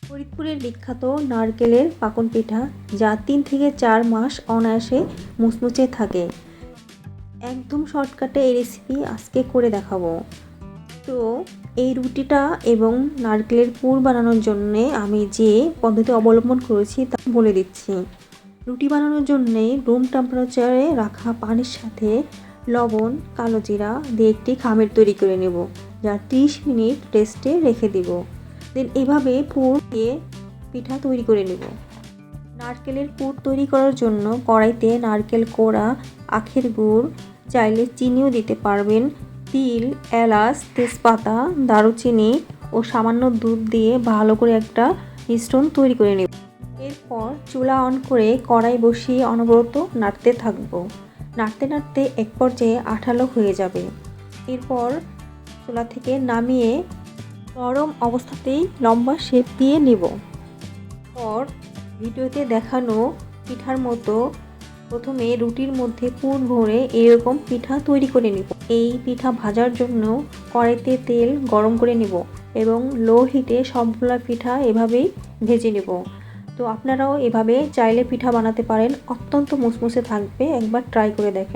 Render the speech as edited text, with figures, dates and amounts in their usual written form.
ফরিদপুরের বিখ্যাত নারকেলের পাকন পিঠা, যা ৩ থেকে ৪ মাস অনায়াসে মুচমুচে থাকে। একদম শর্টকাটে এই রেসিপি আজকে করে দেখাবো। তো এই রুটিটা এবং নারকেলের পুর বানানোর জন্যে আমি যে পদ্ধতি অবলম্বন করেছি তা বলে দিচ্ছি। রুটি বানানোর জন্যে রুম টেম্পারেচারে রাখা পানির সাথে লবণ, কালো জিরা দিয়ে একটি খামির তৈরি করে নেব, যা 30 মিনিট রেস্টে রেখে দিব। দেন এভাবে পুর দিয়ে পিঠা তৈরি করে নেব। নারকেলের পুর তৈরি করার জন্য কড়াইতে নারকেল কোড়া, আখের গুড়, চাইলে চিনিও দিতে পারবেন, তিল, এলাচ, তেজপাতা, দারুচিনি ও সামান্য দুধ দিয়ে ভালো করে একটা মিশ্রণ তৈরি করে নেব। এরপর চুলা অন করে কড়াই বসিয়ে অনবরত নাড়তে থাকবো। নাড়তে নাড়তে এক পর্যায়ে আঠালো হয়ে যাবে। এরপর চুলা থেকে নামিয়ে গরম অবস্থাতেই লম্বা শেপ দিয়ে নেব। পর ভিডিওতে দেখানো পিঠার মতো প্রথমে রুটির মধ্যে পুর ভরে এরকম পিঠা তৈরি করে নেব। এই পিঠা ভাজার জন্য কড়াইতে তেল গরম করে নেব এবং লো হিটে সবগুলা পিঠা এভাবেই ভেজে নেব। তো আপনারাও এভাবে চাইলে পিঠা বানাতে পারেন, অত্যন্ত মুচমুচে থাকবে, একবার ট্রাই করে দেখেন।